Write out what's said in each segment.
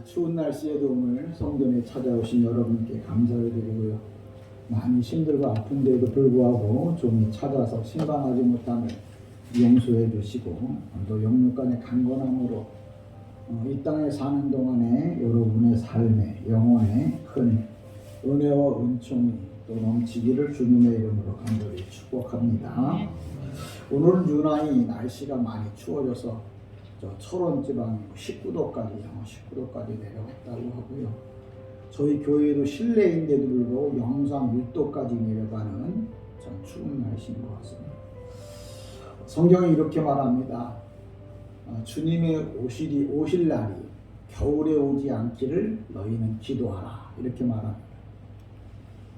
추운 날씨에도 오늘 성전에 찾아오신 여러분께 감사를 드리고요. 많이 힘들고 아픈데도 불구하고 좀 찾아서 신방하지 못함을 용서해 주시고 또 영육간의 강건함으로 이 땅에 사는 동안에 여러분의 삶에 영혼에 큰 은혜와 은총이 또 넘치기를 주님의 이름으로 간절히 축복합니다. 오늘은 유난히 날씨가 많이 추워져서 저 철원 지방 19도까지 내려갔다고 하고요. 저희 교회도 실내인데도 불구하고 영상 6도까지 내려가는 참 추운 날씨인 것 같습니다. 성경이 이렇게 말합니다. 주님의 오실 날이 겨울에 오지 않기를 너희는 기도하라, 이렇게 말합니다.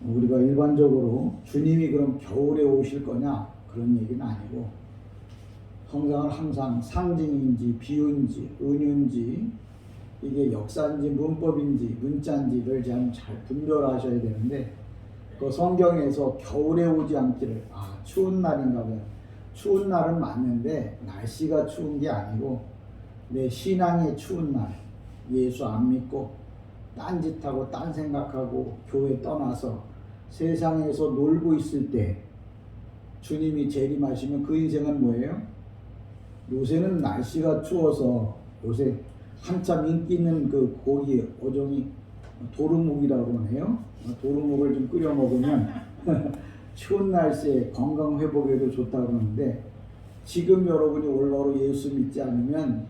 우리가 일반적으로 주님이 그럼 겨울에 오실 거냐 그런 얘기는 아니고, 성경은 항상 상징인지 비유인지 은유인지 이게 역사인지 문법인지 문자인지를 잘 분별하셔야 되는데, 그 성경에서 겨울에 오지 않기를, 추운 날인가 봐요. 추운 날은 맞는데 날씨가 추운 게 아니고 내 신앙의 추운 날, 예수 안 믿고 딴짓하고 딴 생각하고 교회 떠나서 세상에서 놀고 있을 때 주님이 재림하시면 그 인생은 뭐예요? 요새는 날씨가 추워서 요새 한참 인기 있는 그 고기 어종이 도루묵이라고 그러네요. 도루묵을 좀 끓여 먹으면 추운 날씨에 건강 회복에도 좋다고 그러는데, 지금 여러분이 올바로 예수 믿지 않으면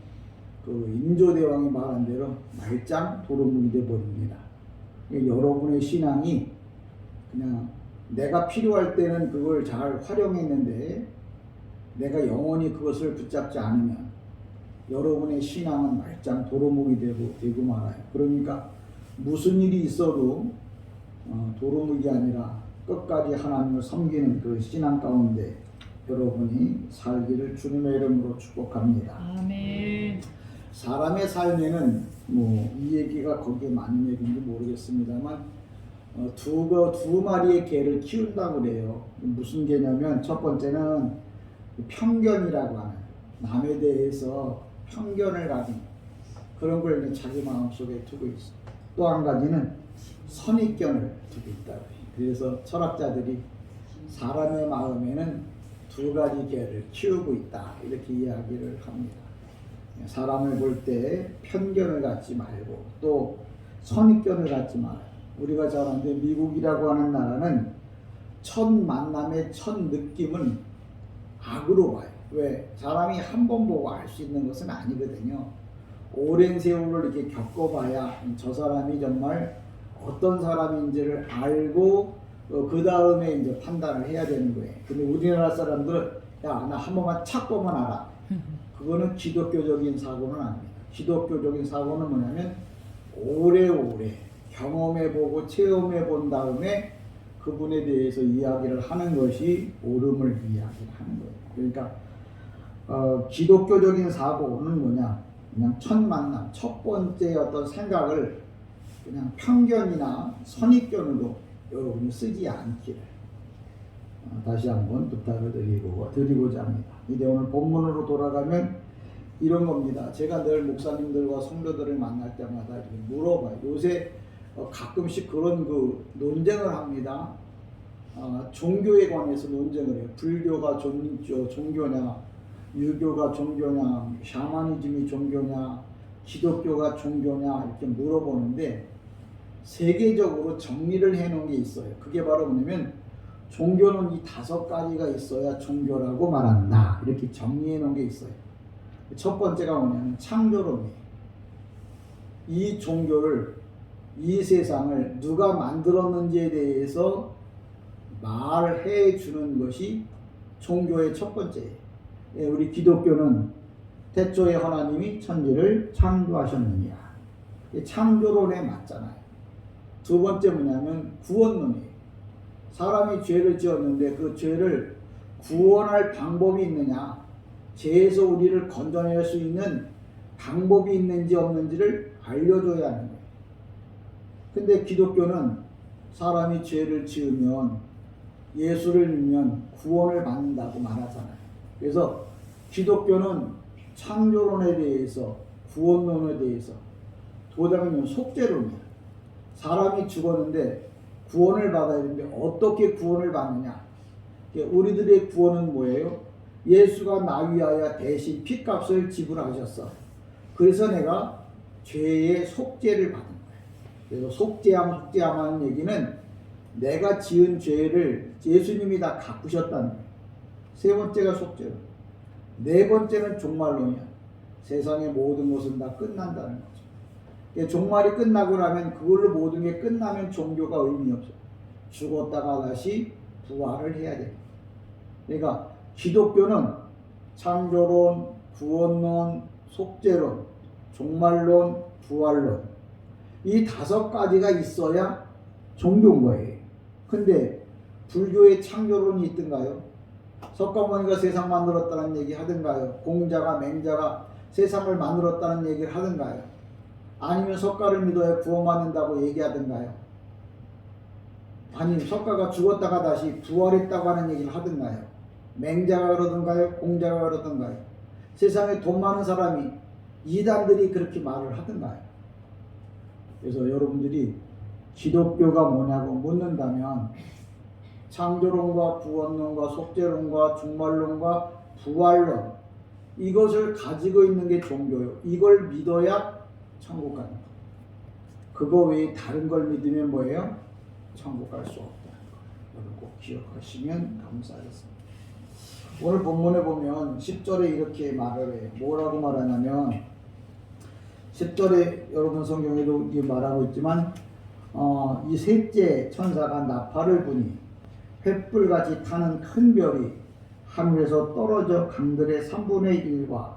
그 인조대왕이 말한 대로 말짱 도루묵이 돼 버립니다. 여러분의 신앙이 그냥 내가 필요할 때는 그걸 잘 활용했는데 내가 영원히 그것을 붙잡지 않으면 여러분의 신앙은 말짱 도루묵이 되고 말아요. 그러니까 무슨 일이 있어도 도루묵이 아니라 끝까지 하나님을 섬기는 그 신앙 가운데 여러분이 살기를 주님의 이름으로 축복합니다. 아멘. 사람의 삶에는 이 얘기가 거기에 맞는 얘기인지 모르겠습니다만 두 마리의 개를 키운다고 그래요. 무슨 개냐면 첫 번째는 편견이라고 하는, 남에 대해서 편견을 가진 그런 걸 자기 마음속에 두고 있어. 또 한 가지는 선입견을 두고 있다고 해요. 그래서 철학자들이 사람의 마음에는 두 가지 개를 키우고 있다, 이렇게 이야기를 합니다. 사람을 볼 때 편견을 갖지 말고 또 선입견을 갖지 말아요. 우리가 잘 아는데 미국이라고 하는 나라는 첫 만남의 첫 느낌은 악으로 봐요. 왜? 사람이 한 번 보고 알 수 있는 것은 아니거든요. 오랜 세월을 이렇게 겪어봐야 저 사람이 정말 어떤 사람인지를 알고 그 다음에 이제 판단을 해야 되는 거예요. 근데 우리나라 사람들은 야, 나 한 번만 착 보면 알아. 그거는 기독교적인 사고는 아닙니다. 기독교적인 사고는 뭐냐면 오래오래 경험해보고 체험해본 다음에 그분에 대해서 이야기를 하는 것이 옳음을 이야기를 하는 거예요. 그러니까 기독교적인 사고는 뭐냐, 그냥 첫 만남, 첫 번째 어떤 생각을 그냥 편견이나 선입견으로 여러분이 쓰지 않기를 다시 한번 부탁을 드리고자 합니다. 이제 오늘 본문으로 돌아가면 이런 겁니다. 제가 늘 목사님들과 성도들을 만날 때마다 이렇게 물어봐요. 요새 가끔씩 그런 논쟁을 합니다. 종교에 관해서 논쟁을 해요. 불교가 종교냐, 유교가 종교냐, 샤머니즘이 종교냐, 기독교가 종교냐, 이렇게 물어보는데 세계적으로 정리를 해놓은 게 있어요. 그게 바로 뭐냐면 종교는 이 5가지가 있어야 종교라고 말한다, 이렇게 정리해 놓은 게 있어요. 첫 번째가 뭐냐면 창조론이에요. 이 종교를, 이 세상을 누가 만들었는지에 대해서 말해 주는 것이 종교의 첫 번째예요. 우리 기독교는 태초에 하나님이 천지를 창조하셨느냐, 창조론에 맞잖아요. 두 번째 뭐냐면 구원론이에요. 사람이 죄를 지었는데 그 죄를 구원할 방법이 있느냐, 죄에서 우리를 건져낼 수 있는 방법이 있는지 없는지를 알려줘야 하는 거예요. 근데 기독교는 사람이 죄를 지으면 예수를 믿으면 구원을 받는다고 말하잖아요. 그래서 기독교는 창조론에 대해서, 구원론에 대해서 그다음에는 속죄론이야. 사람이 죽었는데 구원을 받아야 되는데 어떻게 구원을 받느냐? 우리들의 구원은 뭐예요? 예수가 나 위하여 대신 피값을 지불하셨어. 그래서 내가 죄의 속죄를 받은 거예요. 그래서 속죄함 하는 얘기는 내가 지은 죄를 예수님이 다 갚으셨다는 거예요. 세 번째가 속죄론. 네 번째는 종말론이야. 세상의 모든 것은 다 끝난다는 거죠. 종말이 끝나고 나면 그걸로 모든 게 끝나면 종교가 의미 없어요. 죽었다가 다시 부활을 해야 돼요. 그러니까 기독교는 창조론, 구원론, 속죄론, 종말론, 부활론 이 5가지가 있어야 종교인 거예요. 근데 불교의 창조론이 있던가요? 석가모니가 세상 만들었다는 얘기 하던가요? 공자가 맹자가 세상을 만들었다는 얘기를 하던가요? 아니면 석가를 믿어야 구원받는다고 얘기하던가요? 아니면 석가가 죽었다가 다시 부활했다고 하는 얘기를 하던가요? 맹자가 그러던가요? 공자가 그러던가요? 세상에 돈 많은 사람이 이단들이 그렇게 말을 하던가요? 그래서 여러분들이 기독교가 뭐냐고 묻는다면 창조론과 구원론과 속죄론과 종말론과 부활론 이것을 가지고 있는 게 종교예요. 이걸 믿어야 천국 가는 거예요. 그거 외에 다른 걸 믿으면 뭐예요? 천국 갈 수 없다는 거. 여러분 꼭 기억하시면 감사하겠습니다. 오늘 본문에 보면 10절에 이렇게 말을 해요. 뭐라고 말하냐면 10절에 여러분 성경에도 말하고 있지만 이 셋째 천사가 나팔을 부니 횃불같이 타는 큰 별이 하늘에서 떨어져 강들의 3분의 1과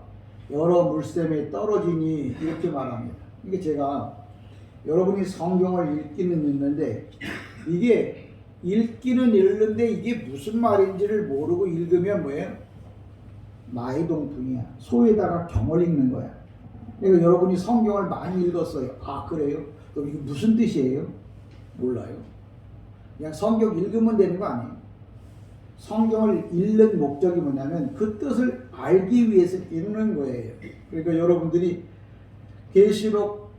여러 물샘에 떨어지니 이렇게 말합니다. 이게 제가 여러분이 성경을 읽기는 읽는데 이게 읽기는 읽는데 이게 무슨 말인지를 모르고 읽으면 뭐예요? 마이동풍이야. 소에다가 경을 읽는 거야. 그러니까 여러분이 성경을 많이 읽었어요. 아 그래요? 그럼 이게 무슨 뜻이에요? 몰라요. 그냥 성경 읽으면 되는 거 아니에요. 성경을 읽는 목적이 뭐냐면 그 뜻을 알기 위해서 읽는 거예요. 그러니까 여러분들이 계시록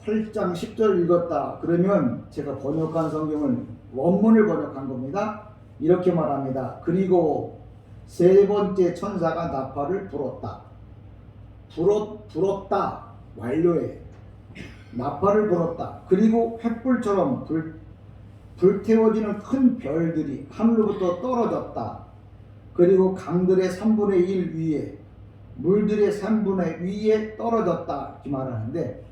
8장 10절 읽었다 그러면 제가 번역한 성경을 원문을 번역한 겁니다. 이렇게 말합니다. 그리고 세 번째 천사가 나팔을 불었다. 불었다 완료해. 나팔을 불었다. 그리고 횃불처럼 불태워지는 큰 별들이 하늘로부터 떨어졌다. 그리고 강들의 3분의 1 위에 물들의 3분의 위에 떨어졌다 이렇게 말하는데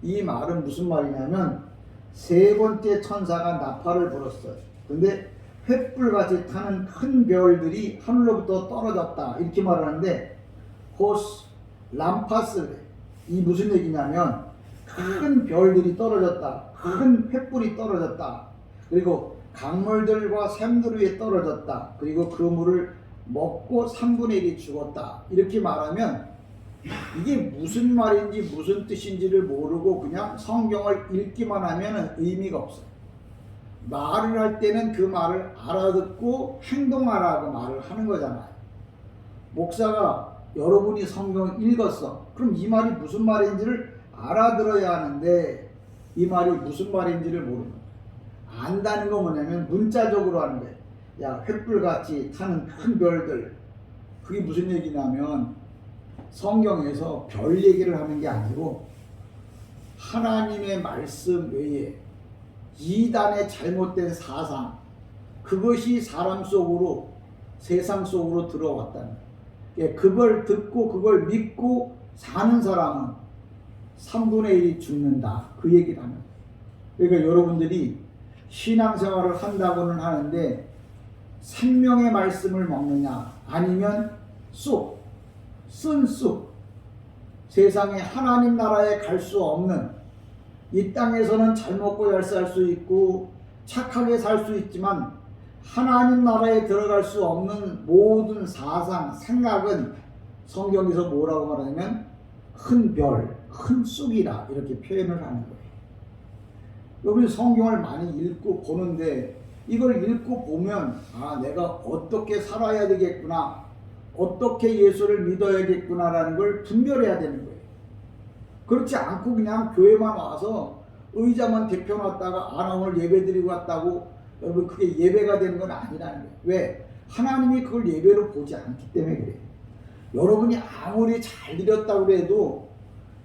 이 말은 무슨 말이냐면 세 번째 천사가 나팔을 불었어요. 근데 횃불같이 타는 큰 별들이 하늘로부터 떨어졌다 이렇게 말하는데 호스 람파스 이 무슨 얘기냐면 큰 별들이 떨어졌다. 큰 횃불이 떨어졌다. 그리고 강물들과 샘들 위에 떨어졌다. 그리고 그 물을 먹고 3분의 1이 죽었다. 이렇게 말하면 이게 무슨 말인지 무슨 뜻인지를 모르고 그냥 성경을 읽기만 하면 의미가 없어요. 말을 할 때는 그 말을 알아듣고 행동하라고 말을 하는 거잖아요. 목사가 여러분이 성경을 읽었어. 그럼 이 말이 무슨 말인지를 알아들어야 하는데 이 말이 무슨 말인지를 모르는 거예요. 안다는 건 뭐냐면 문자적으로 하는 거예요. 야 횃불같이 타는 큰 별들 그게 무슨 얘기냐면 성경에서 별 얘기를 하는 게 아니고 하나님의 말씀 외에 이단의 잘못된 사상 그것이 사람 속으로 세상 속으로 들어왔다는 거예요. 그걸 듣고 그걸 믿고 사는 사람은 3분의 1이 죽는다 그 얘기를 하는 거예요. 그러니까 여러분들이 신앙생활을 한다고는 하는데 생명의 말씀을 먹느냐 아니면 쓴 쑥 세상에 하나님 나라에 갈 수 없는 이 땅에서는 잘 먹고 잘 살 수 있고 착하게 살 수 있지만 하나님 나라에 들어갈 수 없는 모든 사상 생각은 성경에서 뭐라고 말하냐면 큰 별, 큰 쑥이라 이렇게 표현을 하는 거예요. 여러분이 성경을 많이 읽고 보는데 이걸 읽고 보면 아 내가 어떻게 살아야 되겠구나 어떻게 예수를 믿어야겠구나라는 걸 분별해야 되는 거예요. 그렇지 않고 그냥 교회만 와서 의자만 대펴놨다가 나 오늘 예배 드리고 왔다고 여러분 그게 예배가 되는 건 아니라는 거예요. 왜? 하나님이 그걸 예배로 보지 않기 때문에 그래요. 여러분이 아무리 잘 드렸다고 해도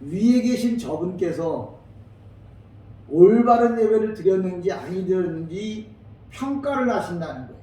위에 계신 저분께서 올바른 예배를 드렸는지 아니 드렸는지 평가를 하신다는 거예요.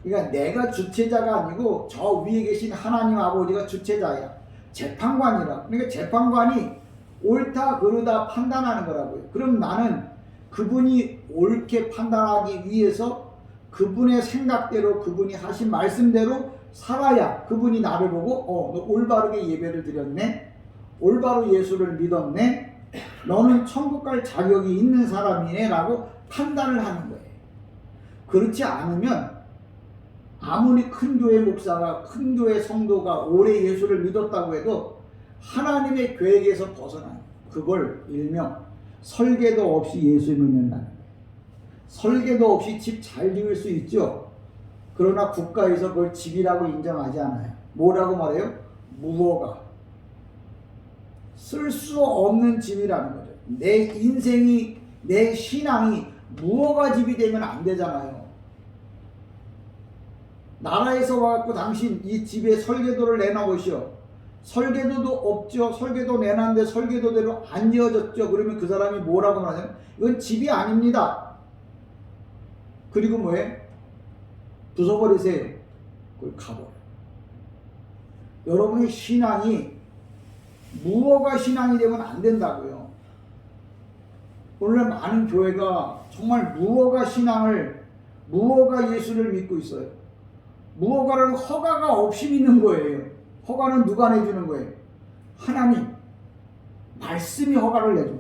그러니까 내가 주체자가 아니고 저 위에 계신 하나님 아버지가 주체자야. 재판관이라. 그러니까 재판관이 옳다 그르다 판단하는 거라고요. 그럼 나는 그분이 옳게 판단하기 위해서 그분의 생각대로 그분이 하신 말씀대로 살아야 그분이 나를 보고 너 올바르게 예배를 드렸네, 올바로 예수를 믿었네, 너는 천국 갈 자격이 있는 사람이네 라고 판단을 하는 거예요. 그렇지 않으면 아무리 큰 교회 목사가 큰 교회 성도가 오래 예수를 믿었다고 해도 하나님의 계획에서 벗어나요. 그걸 일명 설계도 없이 예수 믿는다는 거예요. 설계도 없이 집 잘 지을 수 있죠. 그러나 국가에서 그걸 집이라고 인정하지 않아요. 뭐라고 말해요? 무허가. 쓸 수 없는 집이라는 거죠. 내 인생이, 내 신앙이 무허가 집이 되면 안 되잖아요. 나라에서 와갖고 당신 이 집에 설계도를 내놔보시오. 설계도도 없죠. 설계도 내놨는데 설계도대로 안 지어졌죠. 그러면 그 사람이 뭐라고 말하냐면 이건 집이 아닙니다. 그리고 뭐해? 부숴버리세요. 그걸 가버려요. 여러분의 신앙이 무허가 신앙이 되면 안 된다고요. 오늘 많은 교회가 정말 무허가 신앙을, 무허가 예수를 믿고 있어요. 무허가는 허가가 없이 믿는 거예요. 허가는 누가 내주는 거예요? 하나님. 말씀이 허가를 내줘.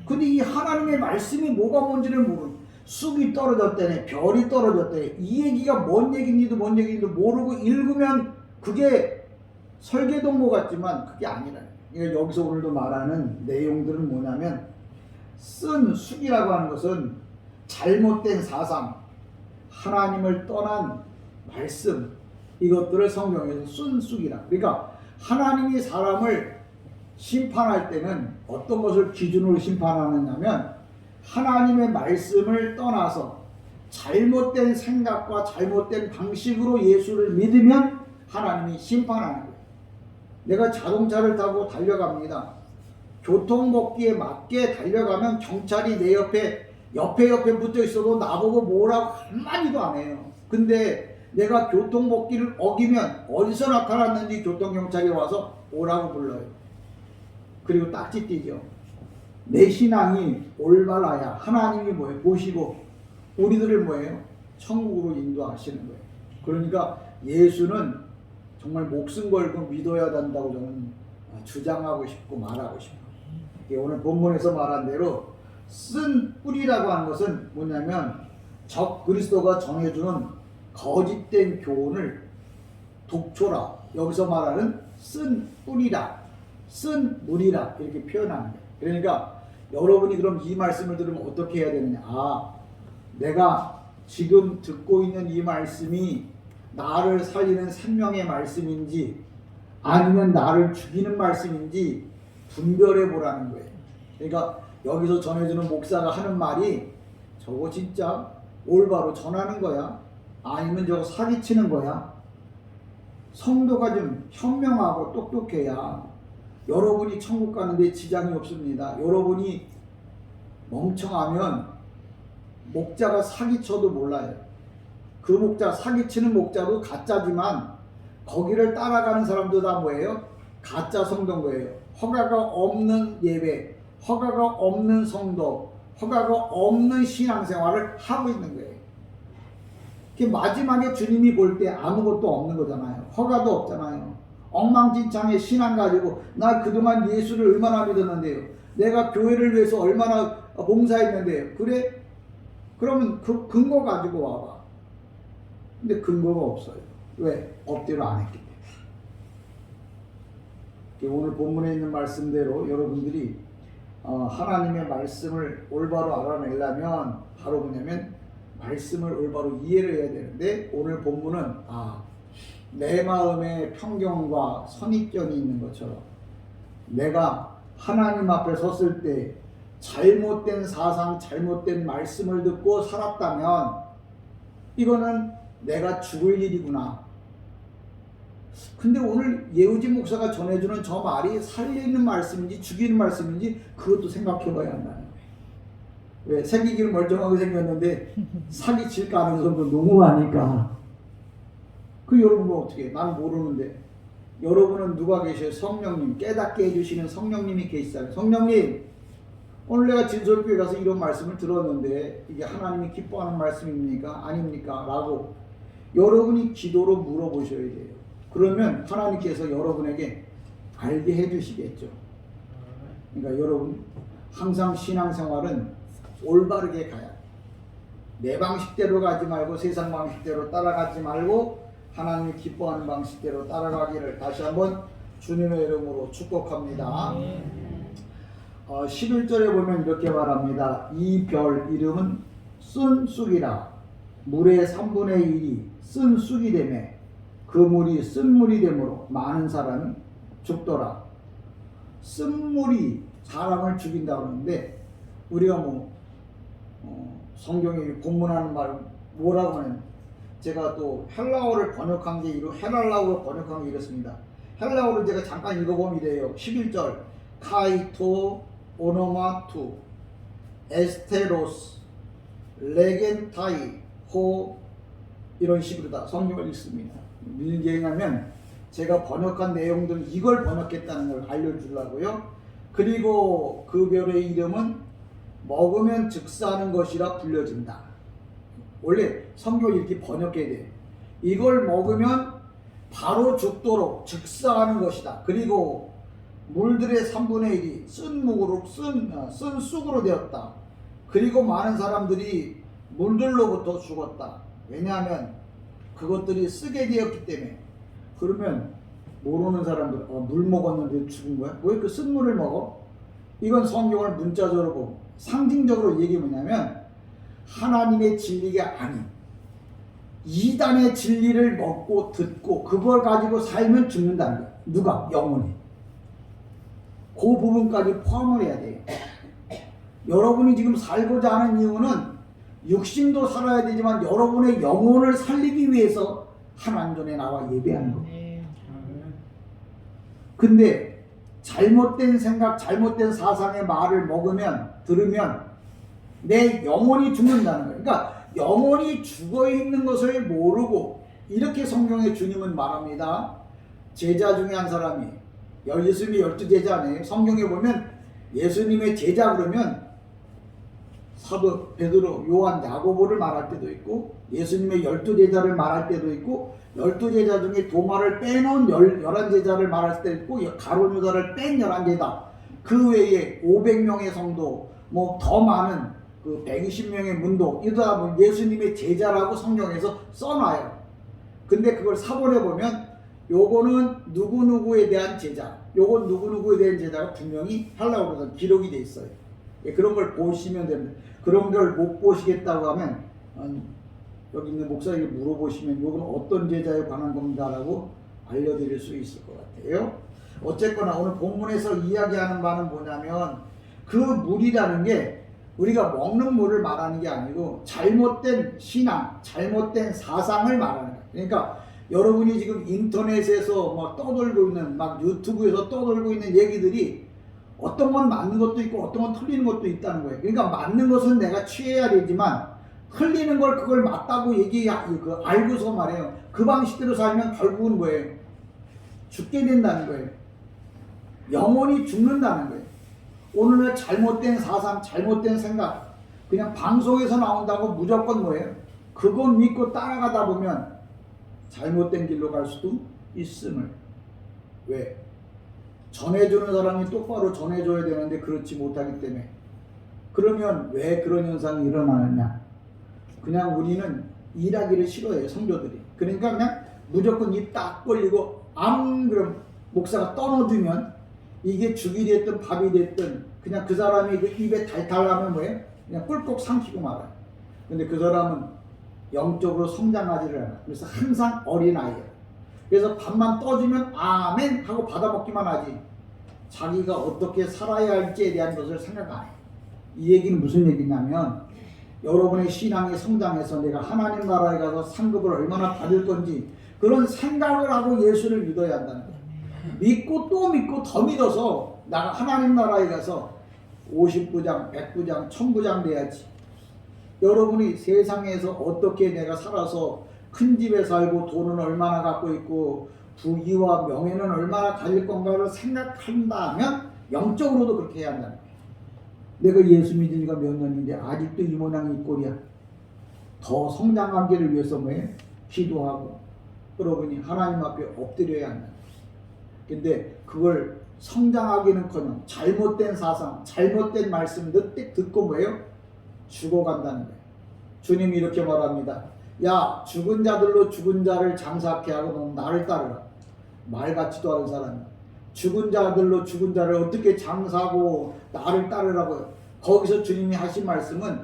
근데 이 하나님의 말씀이 뭐가 뭔지를 모르는, 쑥이 떨어졌다네, 별이 떨어졌다네, 이 얘기가 뭔 얘기인지도 모르고 읽으면 그게 설계도인 것 같지만 그게 아니라는 거예요. 그러니까 여기서 오늘도 말하는 내용들은 뭐냐면, 쓴 쑥이라고 하는 것은 잘못된 사상, 하나님을 떠난 말씀, 이것들을 성경에서 쓴 쑥이라. 그러니까 하나님이 사람을 심판할 때는 어떤 것을 기준으로 심판하느냐면 하나님의 말씀을 떠나서 잘못된 생각과 잘못된 방식으로 예수를 믿으면 하나님이 심판하는 거예요. 내가 자동차를 타고 달려갑니다. 교통법규에 맞게 달려가면 경찰이 내 옆에 붙어 있어도 나보고 뭐라고 한마디도 안 해요. 근데 내가 교통법규를 어기면 어디서 나타났는지 교통경찰이 와서 오라고 불러요. 그리고 딱지 띄죠. 내 신앙이 올바라야 하나님이 뭐예요? 보시고 우리들을 뭐예요? 천국으로 인도하시는 거예요. 그러니까 예수는 정말 목숨 걸고 믿어야 된다고 저는 주장하고 싶고 말하고 싶어요. 오늘 본문에서 말한 대로 쓴 뿌리라고 하는 것은 뭐냐면 적 그리스도가 정해주는 거짓된 교훈을 독초라, 여기서 말하는 쓴 뿌리라, 쓴 물이라 이렇게 표현하는 거예요. 그러니까 여러분이 그럼 이 말씀을 들으면 어떻게 해야 되느냐? 내가 지금 듣고 있는 이 말씀이 나를 살리는 생명의 말씀인지 아니면 나를 죽이는 말씀인지 분별해 보라는 거예요. 그러니까 여기서 전해주는 목사가 하는 말이 저거 진짜 올바로 전하는 거야? 아니면 저거 사기치는 거야? 성도가 좀 현명하고 똑똑해야 여러분이 천국 가는데 지장이 없습니다. 여러분이 멍청하면 목자가 사기쳐도 몰라요. 그 목자, 사기치는 목자도 가짜지만 거기를 따라가는 사람도 다 뭐예요? 가짜 성도인 거예요. 허가가 없는 예배, 허가가 없는 성도, 허가가 없는 신앙생활을 하고 있는 거예요. 마지막에 주님이 볼 때 아무것도 없는 거잖아요. 허가도 없잖아요. 엉망진창의 신앙 가지고 나 그동안 예수를 얼마나 믿었는데요. 내가 교회를 위해서 얼마나 봉사했는데요. 그래? 그러면 그 근거 가지고 와봐. 근데 근거가 없어요. 왜? 엎드려 안 했기 때문에. 오늘 본문에 있는 말씀대로 여러분들이 하나님의 말씀을 올바로 알아내려면 바로 뭐냐면 말씀을 올바로 이해를 해야 되는데, 오늘 본문은 내 마음에 편견과 선입견이 있는 것처럼 내가 하나님 앞에 섰을 때 잘못된 사상, 잘못된 말씀을 듣고 살았다면 이거는 내가 죽을 일이구나. 근데 오늘 예우진 목사가 전해주는 저 말이 살리는 말씀인지 죽이는 말씀인지 그것도 생각해 봐야 한다는 거예요. 왜? 생기기는 멀쩡하게 생겼는데 사기칠 가능성도 너무 많으니까. 그 여러분은 어떻게 해? 난 모르는데. 여러분은 누가 계셔요? 성령님. 깨닫게 해주시는 성령님이 계시잖아요. 성령님, 오늘 내가 진솔교회 가서 이런 말씀을 들었는데 이게 하나님이 기뻐하는 말씀입니까? 아닙니까? 라고 여러분이 기도로 물어보셔야 돼요. 그러면 하나님께서 여러분에게 알게 해주시겠죠. 그러니까 여러분 항상 신앙생활은 올바르게 가야 돼요. 내 방식대로 가지 말고 세상 방식대로 따라가지 말고 하나님이 기뻐하는 방식대로 따라가기를 다시 한번 주님의 이름으로 축복합니다. 11절에 보면 이렇게 말합니다. 이 별 이름은 쓴 쑥이라. 물의 3분의 1이 쓴 쑥이 되매 그 물이 쓴물이 되므로 많은 사람이 죽더라. 쓴물이 사람을 죽인다고 하는데 우리가 성경에 본문하는 말 뭐라고 하는, 제가 또 헬라어를 번역한 게 헬라어로 번역한 게 이렇습니다. 헬라어를 제가 잠깐 읽어보면 이래요. 11절 카이토 오노마투 에스테로스 레겐타이 호 이런 식으로 다 성경을 읽습니다. 왜냐하면 제가 번역한 내용들은 이걸 번역했다는 걸 알려주려고요. 그리고 그 별의 이름은 먹으면 즉사하는 것이라 불려진다. 원래 성경을 이렇게 번역해야 돼요. 이걸 먹으면 바로 죽도록 즉사하는 것이다. 그리고 물들의 3분의 1이 쓴 쑥으로 되었다. 그리고 많은 사람들이 물들로부터 죽었다. 왜냐하면 그것들이 쓰게 되었기 때문에. 그러면 모르는 사람들 물 먹었는데 죽은 거야? 왜 그 쓴물을 먹어? 이건 성경을 문자적으로 보고 상징적으로 얘기 뭐냐면 하나님의 진리가 아닌 이단의 진리를 먹고 듣고 그걸 가지고 살면 죽는다는 거야. 누가? 영혼이. 그 부분까지 포함을 해야 돼요. 여러분이 지금 살고자 하는 이유는 육신도 살아야 되지만 여러분의 영혼을 살리기 위해서 하나님 전에 나와 예배하는 거예요. 근데 잘못된 생각, 잘못된 사상의 말을 들으면 내 영혼이 죽는다는 거예요. 그러니까 영혼이 죽어있는 것을 모르고, 이렇게 성경에 주님은 말합니다. 제자 중에 한 사람이, 예수님이 12제자네요. 성경에 보면 예수님의 제자 그러면 사도 베드로, 요한, 야고보를 말할 때도 있고 예수님의 12제자를 말할 때도 있고 12제자 중에 도마를 빼놓은 11제자를 말할 때도 있고 가룟 유다를 뺀 11제자, 그 외에 500명의 성도, 더 많은 그 120명의 문도, 이러다 예수님의 제자라고 성경에서 써놔요. 근데 그걸 사본해 보면 요거는 누구누구에 대한 제자, 요건 누구누구에 대한 제자가 분명히 헬라어로서 기록이 돼 있어요. 그런 걸 보시면 됩니다. 그런 걸 못 보시겠다고 하면 여기 있는 목사에게 물어보시면 요건 어떤 제자에 관한 겁니다라고 알려드릴 수 있을 것 같아요. 어쨌거나 오늘 본문에서 이야기하는 바는 뭐냐면 그 물이라는 게 우리가 먹는 물을 말하는 게 아니고 잘못된 신앙, 잘못된 사상을 말하는 거예요. 그러니까 여러분이 지금 인터넷에서 막 떠돌고 있는, 막 유튜브에서 떠돌고 있는 얘기들이 어떤 건 맞는 것도 있고 어떤 건 틀리는 것도 있다는 거예요. 그러니까 맞는 것은 내가 취해야 되지만 틀리는 걸 그걸 맞다고 알고서 말해요. 그 방식대로 살면 결국은 뭐예요? 죽게 된다는 거예요. 영혼이 죽는다는 거예요. 오늘날 잘못된 사상, 잘못된 생각, 그냥 방송에서 나온다고 무조건 뭐예요? 그거 믿고 따라가다 보면 잘못된 길로 갈 수도 있음을. 왜? 전해주는 사람이 똑바로 전해줘야 되는데 그렇지 못하기 때문에. 그러면 왜 그런 현상이 일어나느냐? 그냥 우리는 일하기를 싫어해요, 성도들이. 그러니까 그냥 무조건 입 딱 벌리고 그럼 목사가 떠넣어주면 이게 죽이 됐든 밥이 됐든 그냥 그 사람이 그 입에 달달하면 뭐예요? 그냥 꿀꺽 삼키고 말아요. 근데 그 사람은 영적으로 성장하지를 않아요. 그래서 항상 어린아이예요. 그래서 밥만 떠주면 아멘 하고 받아먹기만 하지. 자기가 어떻게 살아야 할지에 대한 것을 생각 안 해요. 이 얘기는 무슨 얘기냐면 여러분의 신앙이 성장해서 내가 하나님 나라에 가서 상급을 얼마나 받을 건지 그런 생각을 하고 예수를 믿어야 한다는 거예요. 믿고 또 믿고 더 믿어서 나가 하나님 나라에 가서 50부장, 100부장, 1000부장 돼야지. 여러분이 세상에서 어떻게 내가 살아서 큰 집에 살고 돈은 얼마나 갖고 있고 부귀와 명예는 얼마나 가질 건가를 생각한다면 영적으로도 그렇게 해야 한다는 거예요. 내가 예수 믿은 지가 몇 년인데 아직도 이 모양 이 꼴이야. 더 성장하기를 위해서 뭐예요? 기도하고 여러분이 하나님 앞에 엎드려야 한다. 근데 그걸 성장하기는커녕 잘못된 사상, 잘못된 말씀 듣고 뭐예요? 죽어간다는 거예요. 주님이 이렇게 말합니다. 야, 죽은 자들로 죽은 자를 장사케 하고 넌 나를 따르라. 말 같지도 않은 사람이야. 죽은 자들로 죽은 자를 어떻게 장사하고 나를 따르라고요. 거기서 주님이 하신 말씀은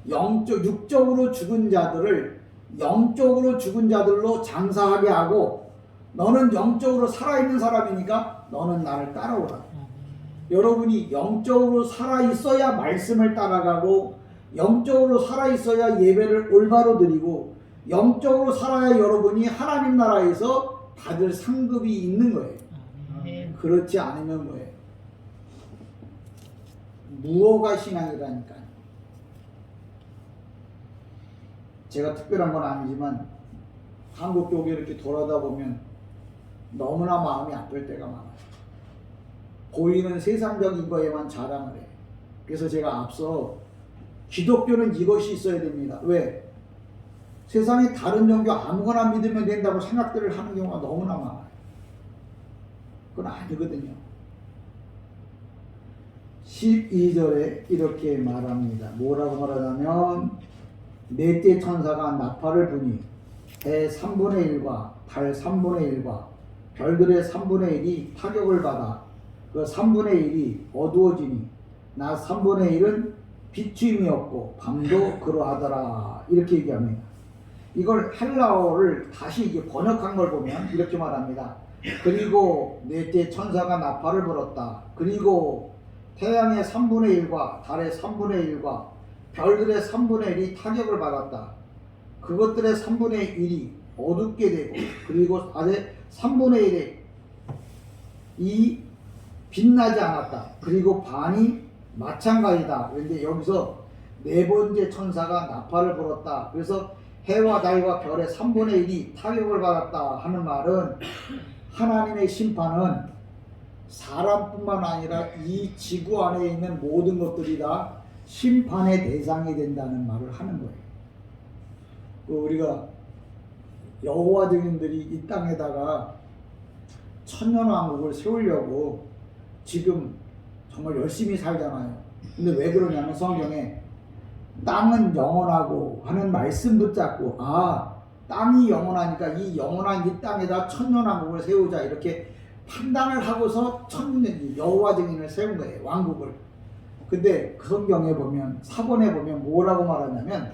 육적으로 죽은 자들을 영적으로 죽은 자들로 장사하게 하고 너는 영적으로 살아있는 사람이니까 너는 나를 따라오라. 여러분이 영적으로 살아있어야 말씀을 따라가고 영적으로 살아있어야 예배를 올바로 드리고 영적으로 살아야 여러분이 하나님 나라에서 받을 상급이 있는 거예요. 그렇지 않으면 뭐예요? 무어가 신앙이라니까요. 제가 특별한 건 아니지만 한국 교회 이렇게 돌아다 보면 너무나 마음이 아플 때가 많아요. 보이는 세상적인 거에만 자랑을 해요. 그래서 제가 앞서 기독교는 이것이 있어야 됩니다. 왜? 세상에 다른 종교 아무거나 믿으면 된다고 생각들을 하는 경우가 너무나 많아요. 그건 아니거든요. 12절에 이렇게 말합니다. 뭐라고 말하냐면 넷째 천사가 나팔을 부니 해 3분의 1과 달 3분의 1과 별들의 3분의 1이 타격을 받아 그 3분의 1이 어두워지니 낮 3분의 1은 비추임이 없고 밤도 그러하더라. 이렇게 얘기합니다. 이걸 헬라어를 다시 이게 번역한 걸 보면 이렇게 말합니다. 그리고 넷째 천사가 나팔을 불었다. 그리고 태양의 3분의 1과 달의 3분의 1과 별들의 3분의 1이 타격을 받았다. 그것들의 3분의 1이 어둡게 되고 그리고 달의 3분의 1에 이 빛나지 않았다. 그리고 반이 마찬가지다. 그런데 여기서 네 번째 천사가 나팔을 불었다. 그래서 해와 달과 별의 3분의 1이 타격을 받았다 하는 말은 하나님의 심판은 사람뿐만 아니라 이 지구 안에 있는 모든 것들이 다 심판의 대상이 된다는 말을 하는 거예요. 우리가 여호와 증인들이 이 땅에다가 천년왕국을 세우려고 지금 정말 열심히 살잖아요. 근데 왜 그러냐면 성경에 땅은 영원하고 하는 말씀 붙잡고 땅이 영원하니까 이 영원한 이 땅에다 천년왕국을 세우자 이렇게 판단을 하고서 여호와 증인을 세운 거예요. 왕국을. 근데 그 성경에 보면 사본에 보면 뭐라고 말하냐면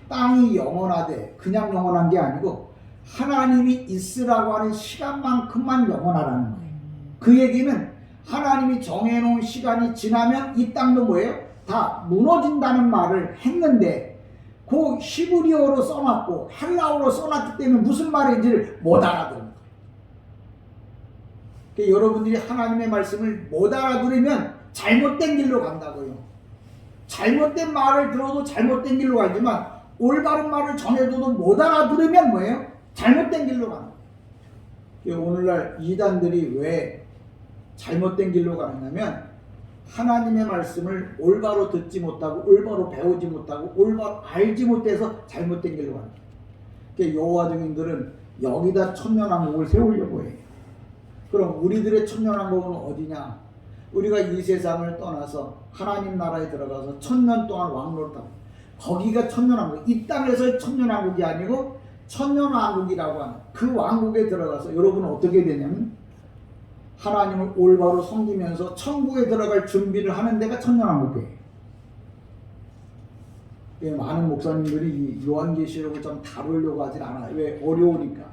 땅이 영원하되 그냥 영원한 게 아니고 하나님이 있으라고 하는 시간만큼만 영원하라는 거예요. 그 얘기는 하나님이 정해놓은 시간이 지나면 이 땅도 뭐예요? 다 무너진다는 말을 했는데 그 히브리어로 써놨고 헬라어로 써놨기 때문에 무슨 말인지를 못 알아들은 거예요. 그러니까 여러분들이 하나님의 말씀을 못 알아들으면 잘못된 길로 간다고요. 잘못된 말을 들어도 잘못된 길로 가지만 올바른 말을 전해줘도 못 알아들으면 뭐예요? 잘못된 길로 가는 거예요. 오늘날 이단들이 왜 잘못된 길로 가느냐면 하나님의 말씀을 올바로 듣지 못하고 올바로 배우지 못하고 올바로 알지 못해서 잘못된 길로 가는 거예요. 그러니까 여호와 증인들은 여기다 천년왕국을 세우려고 해요. 그럼 우리들의 천년왕국은 어디냐? 우리가 이 세상을 떠나서 하나님 나라에 들어가서 천년 동안 왕노릇 하고 거기가 천년왕국, 이 땅에서의 천년왕국이 아니고 천년왕국이라고 하는 그 왕국에 들어가서 여러분은 어떻게 되냐면 하나님을 올바로 섬기면서 천국에 들어갈 준비를 하는 데가 천년왕국이에요. 많은 목사님들이 이 요한계시록을 좀 다루려고 하진 않아요. 왜? 어려우니까.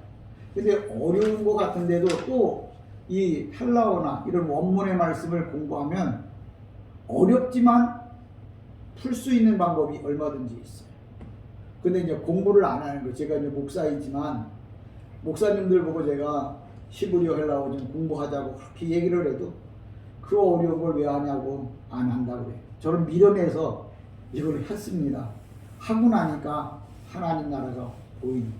근데 어려운 것 같은데도 또 이 헬라어나 이런 원문의 말씀을 공부하면 어렵지만 풀 수 있는 방법이 얼마든지 있어요. 근데 이제 공부를 안 하는 거예요. 제가 이제 목사이지만 목사님들 보고 제가 히브리어 헬라어 좀 공부하자고 그렇게 얘기를 해도 그 어려운 걸 왜 하냐고 안 한다고 그래요. 저는 미련해서 이걸 했습니다. 하고 나니까 하나님 나라가 보이는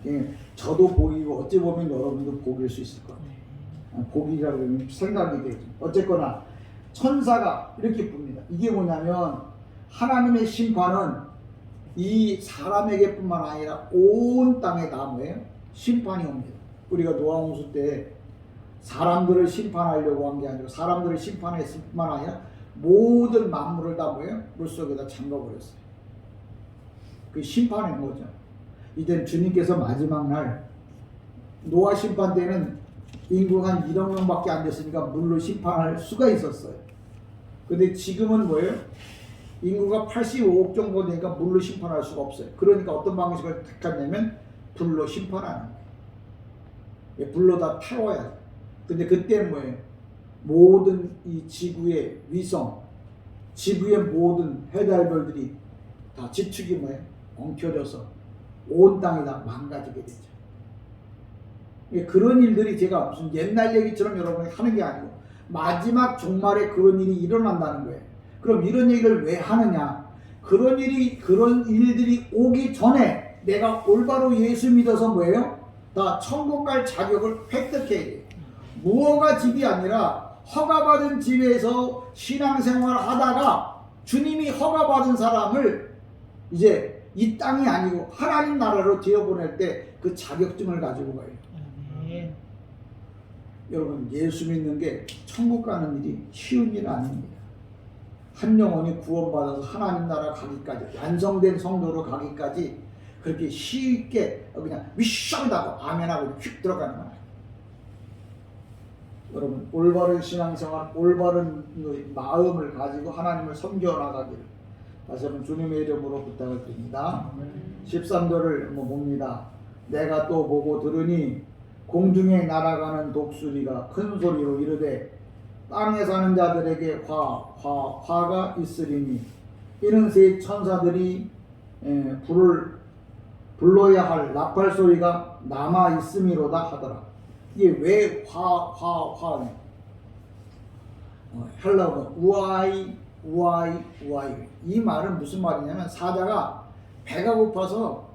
거예요. 저도 복이고 어찌 보면 여러분도 복일 수 있을 것 같아요. 복이라고 하면 생각이 되죠. 어쨌거나 천사가 이렇게 봅니다. 이게 뭐냐면 하나님의 심판은 이 사람에게뿐만 아니라 온 땅에 다 뭐예요? 심판이 옵니다. 우리가 노아홍수 때 사람들을 심판하려고 한 게 아니고 사람들을 심판했을 뿐만 아니라 모든 만물을 다 뭐예요? 물속에다 잠가버렸어요. 그 심판인 거죠. 이제 주님께서 마지막 날 노아 심판 때는 인구가 한 1억 명밖에 안 됐으니까 물로 심판할 수가 있었어요. 근데 지금은 뭐예요? 인구가 85억 정도 되니까 물로 심판할 수가 없어요. 그러니까 어떤 방식을 택하냐면 불로 심판하는 거예요. 불로 다 태워야 돼. 근데 그때는 뭐예요? 모든 이 지구의 위성, 지구의 모든 해달별들이 다 지축이 뭐예요? 엉켜져서 온 땅이 다 망가지게 되죠. 그런 일들이 제가 무슨 옛날 얘기처럼 여러분이 하는 게 아니고 마지막 종말에 그런 일이 일어난다는 거예요. 그럼 이런 얘기를 왜 하느냐? 그런 일들이 오기 전에 내가 올바로 예수 믿어서 뭐예요? 다 천국 갈 자격을 획득해야 돼요. 무허가 집이 아니라 허가받은 집에서 신앙생활 하다가 주님이 허가받은 사람을 이제 이 땅이 아니고 하나님 나라로 되어보낼 때 그 자격증을 가지고 가요. 여러분 예수 믿는 게 천국 가는 일이 쉬운 일 아닙니다. 한 영혼이 구원받아서 하나님 나라 가기까지 완성된 성도로 가기까지 그렇게 쉽게 그냥 미션하고 아멘하고 휙 들어가는 거예요. 여러분 올바른 신앙생활 올바른 마음을 가지고 하나님을 섬겨나가기를 다시 한번 주님의 이름으로 부탁을 드립니다. 13절을 봅니다. 내가 또 보고 들으니 공중에 날아가는 독수리가 큰 소리로 이르되 땅에 사는 자들에게 화가 있으리니 이는 새 천사들이 불러야 할 나팔 소리가 남아 있음이로다 하더라. 이게 왜 화네? 헬라어로 우아이 이 말은 무슨 말이냐면 사자가 배가 고파서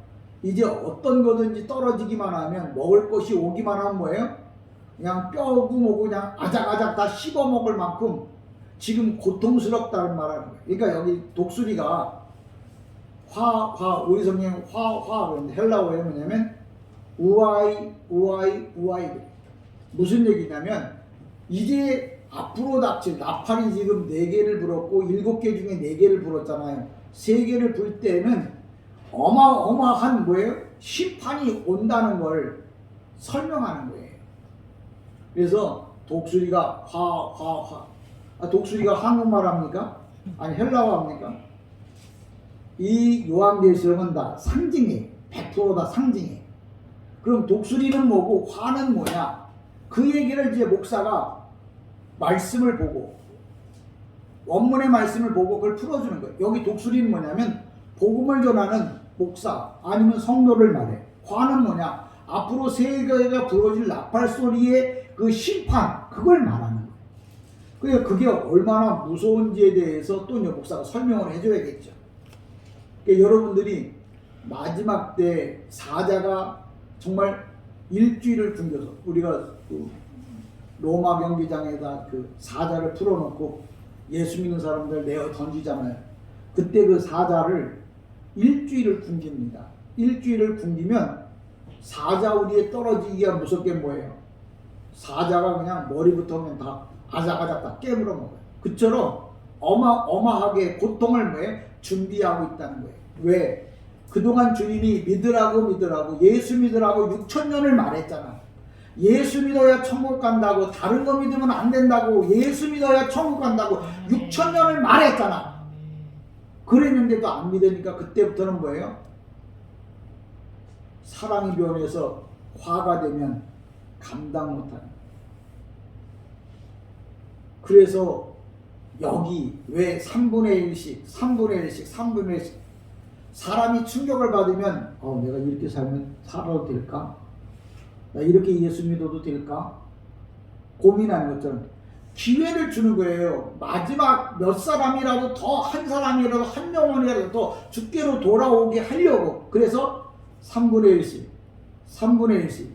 이제 어떤 거든지 떨어지기만 하면 먹을 것이 오기만 하면 뭐예요? 그냥 뼈고 뭐고 그냥 아작아작 다 씹어 먹을 만큼 지금 고통스럽다는 말하는 거예요. 그러니까 여기 독수리가 우리 성경에 그런데 헬라어에 뭐냐면 우아이 무슨 얘기냐면 이제 앞으로 닥칠 나팔이 지금 4개를 불었고 7개 중에 4개를 불었잖아요. 3개를 불 때는 어마어마한 뭐예요? 심판이 온다는 걸 설명하는 거예요. 그래서 독수리가 독수리가 한국말 합니까? 아니 헬라어 합니까? 이 요한계시록은 다 상징이에요. 100%다 상징이에요. 그럼 독수리는 뭐고 화는 뭐냐? 그 얘기를 이제 목사가 말씀을 보고 원문의 말씀을 보고 그걸 풀어주는 거예요. 여기 독수리는 뭐냐면 복음을 전하는 목사 아니면 성도를 말해. 화는 뭐냐? 앞으로 세계가 불어질 나팔 소리의 그 심판 그걸 말하는 거예요. 그러니까 그게 얼마나 무서운지에 대해서 또 목사가 설명을 해줘야겠죠. 그러니까 여러분들이 마지막 때 사자가 정말 일주일을 굶겨서 우리가 그 로마 경기장에다 그 사자를 풀어놓고 예수 믿는 사람들 내어 던지잖아요. 그때 그 사자를 일주일을 굶깁니다. 일주일을 굶기면 사자 우리에 떨어지기가 무섭게 뭐예요? 사자가 그냥 머리부터 그냥 다 아작아작 다 깨물어 먹어요. 그처럼 어마어마하게 고통을 뭐예요? 준비하고 있다는 거예요. 왜? 그동안 주님이 믿으라고 예수 믿으라고 6,000년을 말했잖아. 예수 믿어야 천국 간다고 다른 거 믿으면 안 된다고 예수 믿어야 천국 간다고 6,000년을 말했잖아. 그랬는데도 안 믿으니까 그때부터는 뭐예요? 사랑이 변해서 화가 되면 감당 못하는. 그래서 여기 왜 3분의 1씩, 3분의 1씩, 3분의 1씩 사람이 충격을 받으면 내가 이렇게 살면 살아도 될까? 나 이렇게 예수 믿어도 될까? 고민하는 것처럼 기회를 주는 거예요. 마지막 몇 사람이라도 더, 한 사람이라도, 한 영혼이라도 더 주께로 돌아오게 하려고. 그래서 3분의 1씩, 3분의 1씩,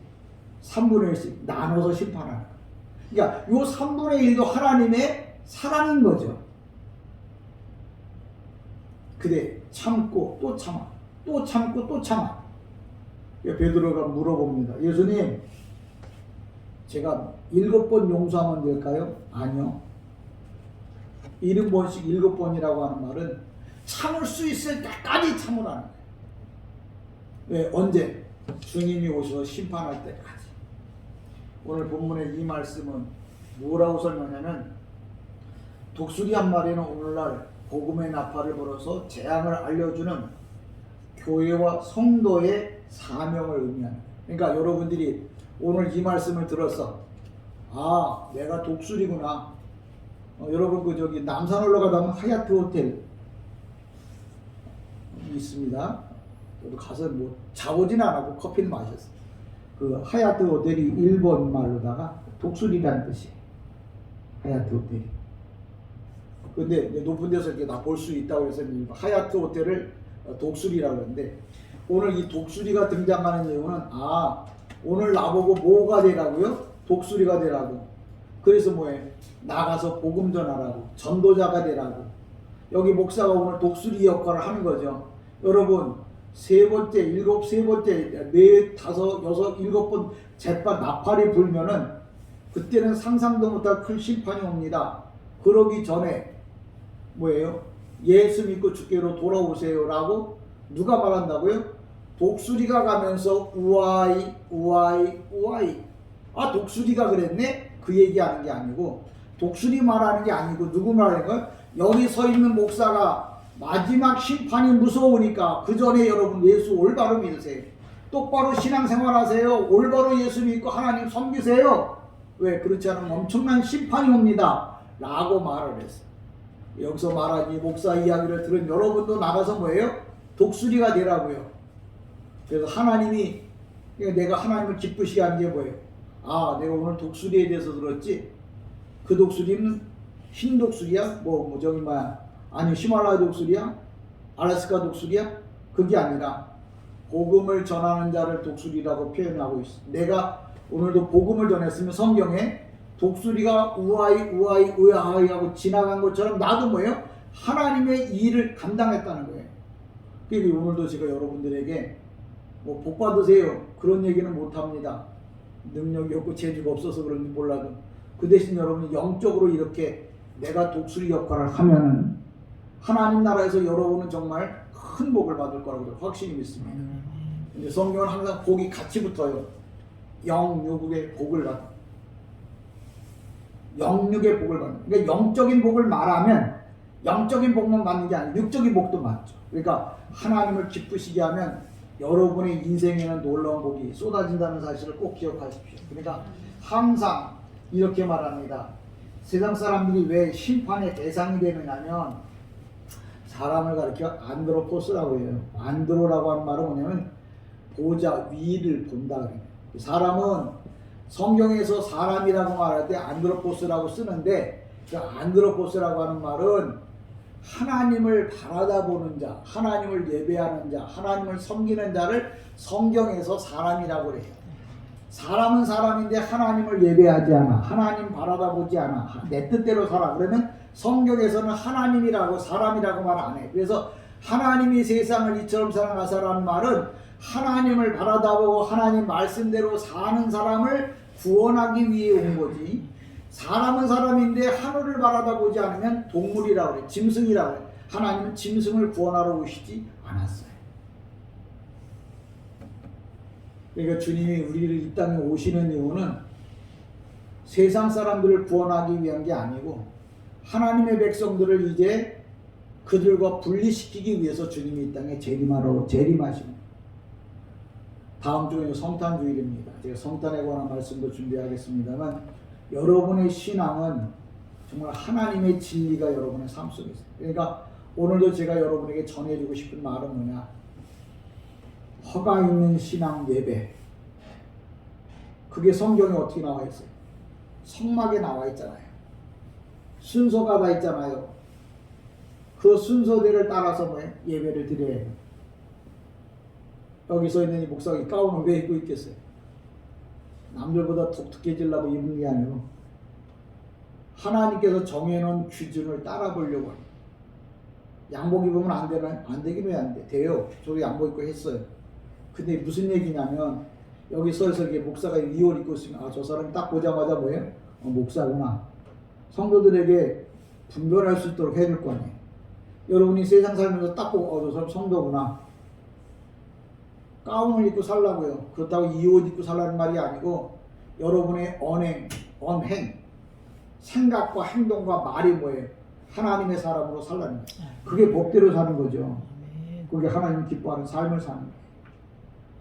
3분의 1씩 나눠서 심판하는 거예요. 그러니까 요 3분의 1도 하나님의 사랑인 거죠. 그래, 참고 또 참아, 또 참고 또 참아. 베드로가 물어봅니다. 예수님, 제가 7번 용서하면 될까요? 아니요. 70번씩 7번이라고 하는 말은 참을 수 있을 때까지 참으라는 거예요. 왜? 언제? 주님이 오셔서 심판할 때까지. 오늘 본문의 이 말씀은 뭐라고 설명하냐면, 독수리 한 마리는 오늘날 복음의 나팔을 불어서 재앙을 알려주는 교회와 성도의 사명을 의미합니다. 그러니까 여러분들이 오늘 이 말씀을 들어서 내가 독수리구나. 여러분 저기 남산 올라가다 보면 하얏트 호텔 있습니다. 저도 가서 자보진 않았고 커피는 마셨어요. 그 하얏트 호텔이 일본 말로다가 독수리라는 뜻이에요. 하얏트 호텔이. 근데 높은 데서 이렇게 나 볼 수 있다고 해서 하얏트 호텔을 독수리라고 하는데, 오늘 이 독수리가 등장하는 이유는 오늘 나보고 뭐가 되라고요? 독수리가 되라고. 그래서 뭐예요? 나가서 복음 전하라고, 전도자가 되라고. 여기 목사가 오늘 독수리 역할을 하는 거죠. 여러분, 세 번째, 네, 다섯, 여섯, 7번 재판 나팔이 불면은 그때는 상상도 못할 큰 심판이 옵니다. 그러기 전에 뭐예요? 예수 믿고 주께로 돌아오세요라고 누가 말한다고요? 독수리가 가면서 우아이 우아이 우아이. 독수리가 그랬네? 그 얘기하는 게 아니고, 독수리 말하는 게 아니고 누구 말하는 거예요? 여기 서 있는 목사가 마지막 심판이 무서우니까 그 전에 여러분 예수 올바로 믿으세요. 똑바로 신앙생활 하세요. 올바로 예수 믿고 하나님 섬기세요. 왜? 그렇지 않으면 엄청난 심판이 옵니다 라고 말을 했어요. 여기서 말한 이 목사 이야기를 들은 여러분도 나가서 뭐예요? 독수리가 되라고요. 그래서 하나님이, 내가 하나님을 기쁘시게 하는 게 뭐예요? 내가 오늘 독수리에 대해서 들었지? 그 독수리는 흰 독수리야? 아니 히말라야 독수리야? 알래스카 독수리야? 그게 아니라 복음을 전하는 자를 독수리라고 표현하고 있어. 내가 오늘도 복음을 전했으면 성경에 독수리가 우아이 우아이 우아이 하고 지나간 것처럼 나도 뭐예요? 하나님의 일을 감당했다는 거예요. 그러니까 오늘도 제가 여러분들에게 복 받으세요 그런 얘기는 못합니다. 능력이 없고 재주가 없어서 그런지 몰라도, 그 대신 여러분이 영적으로 이렇게 내가 독수리 역할을 하면은 하나님 나라에서 여러분은 정말 큰 복을 받을 거라고 확신이 믿습니다. 근데 성경은 항상 복이 같이 붙어요. 영육의 복을 받는, 영육의 복을 받는. 그러니까 영적인 복을 말하면 영적인 복만 받는 게 아니고 육적인 복도 맞죠. 그러니까 하나님을 기쁘시게 하면 여러분의 인생에는 놀라운 복이 쏟아진다는 사실을 꼭 기억하십시오. 그러니까 항상 이렇게 말합니다. 세상 사람들이 왜 심판의 대상이 되느냐면, 사람을 가리켜 안드로포스라고 해요. 안드로라고 하는 말은 뭐냐면 보자, 위를 본다 그래요. 사람은 성경에서 사람이라고 말할 때 안드로포스라고 쓰는데, 그 안드로포스라고 하는 말은 하나님을 바라다보는 자, 하나님을 예배하는 자, 하나님을 섬기는 자를 성경에서 사람이라고 그래요. 사람은 사람인데 하나님을 예배하지 않아, 하나님 바라다보지 않아, 내 뜻대로 살아. 그러면 성경에서는 하나님이라고 사람이라고 말 안 해. 그래서 하나님이 세상을 이처럼 사랑하사라는 말은 하나님을 바라다보고 하나님 말씀대로 사는 사람을 구원하기 위해 온 거지. 사람은 사람인데 하늘을 바라다보지 않으면 동물이라고 그래, 짐승이라고 그래. 하나님은 짐승을 구원하러 오시지 않았어요. 그러니까 주님이 우리를 이 땅에 오시는 이유는 세상 사람들을 구원하기 위한 게 아니고, 하나님의 백성들을 이제 그들과 분리시키기 위해서 주님이 이 땅에 재림하십니다. 다음 주는 성탄 주일입니다. 제가 성탄에 관한 말씀도 준비하겠습니다만 여러분의 신앙은 정말 하나님의 진리가 여러분의 삶 속에 있어요. 그러니까 오늘도 제가 여러분에게 전해주고 싶은 말은 뭐냐? 허가 있는 신앙 예배. 그게 성경에 어떻게 나와 있어요? 성막에 나와 있잖아요. 순서가 다 있잖아요. 그 순서대로 따라서 뭐예요? 예배를 드려야 해요. 여기 서 있는 이 목사가 가운을 왜 입고 있겠어요? 남들보다 독특해지려고 입은 게 아니고 하나님께서 정해놓은 기준을 따라 보려고 해요. 양복 입으면 안 되나? 안 되긴 왜 안 돼? 돼요. 저도 양복 입고 했어요. 근데 무슨 얘기냐면 여기 서서 이렇게 목사가 이 옷 입고 있으면 아, 저 사람이 딱 보자마자 뭐예요? 목사구나. 성도들에게 분별할 수 있도록 해줄 거 아니에요. 여러분이 세상 살면서 딱 보고 저 사람 성도구나. 가운을 입고 살라고요. 그렇다고 이 옷 입고 살라는 말이 아니고 여러분의 언행, 생각과 행동과 말이 뭐예요? 하나님의 사람으로 살라는 거예요. 그게 법대로 사는 거죠. 그게 하나님 기뻐하는 삶을 사는 거예요.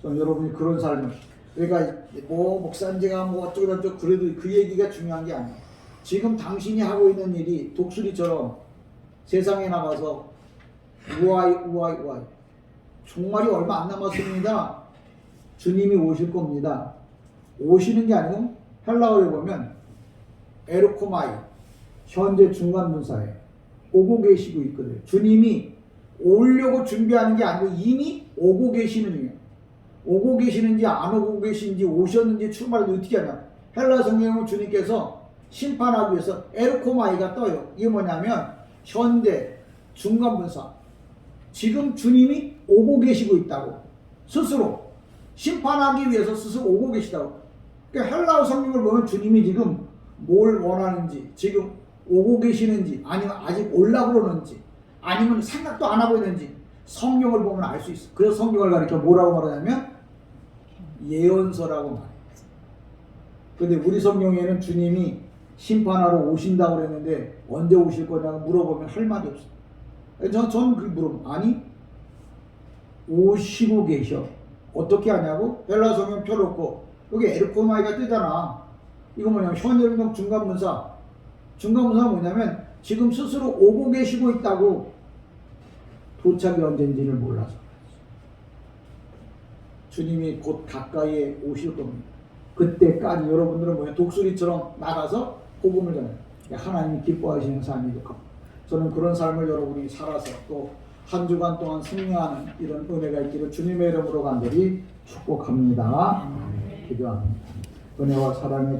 저는 여러분이 그런 삶을, 그러니까 뭐 목사인지가 뭐 어쩌고저쩌고 그래도 그 얘기가 중요한 게 아니에요. 지금 당신이 하고 있는 일이 독수리처럼 세상에 나가서 우아이 종말이 얼마 안 남았습니다. 주님이 오실 겁니다. 오시는 게 아니고 헬라어에 보면 에르코마이, 현재 중간분사에 오고 계시고 있거든요. 주님이 오려고 준비하는 게 아니고 이미 오고 계시는 중이에요. 오고 계시는지 안 오고 계시는지 오셨는지 출발을 어떻게 하냐. 헬라 성경은 주님께서 심판하기 위해서 에르코마이가 떠요. 이게 뭐냐면 현대 중간분사, 지금 주님이 오고 계시고 있다고, 스스로 심판하기 위해서 스스로 오고 계시다고. 그러니까 헬라어 성경을 보면 주님이 지금 뭘 원하는지, 지금 오고 계시는지, 아니면 아직 올라고 그러는지, 아니면 생각도 안 하고 있는지 성경을 보면 알 수 있어. 그래서 성경을 가리켜 뭐라고 말하냐면 예언서라고 말해요. 근데 우리 성경에는 주님이 심판하러 오신다고 그랬는데 언제 오실 거냐고 물어보면 할 말이 없어. 저는 그 물어보면 아니 오시고 계셔. 어떻게 하냐고? 헬라 성경 펴놓고 여기 에르코마이가 뜨잖아. 이거 뭐냐면 현재명 중간문사. 중간문사가 뭐냐면 지금 스스로 오고 계시고 있다고. 도착이 언제인지를 몰라서. 주님이 곧 가까이에 오실 겁니다. 그때까지 여러분들은 뭐냐? 독수리처럼 나가서 복음을 전해요. 하나님이 기뻐하시는 삶이죠. 저는 그런 삶을 여러분이 살아서 또 한 주간 동안 승리하는 이런 은혜가 있기를 주님의 이름으로 간절히 축복합니다. 기도합니다. 은혜와 사랑의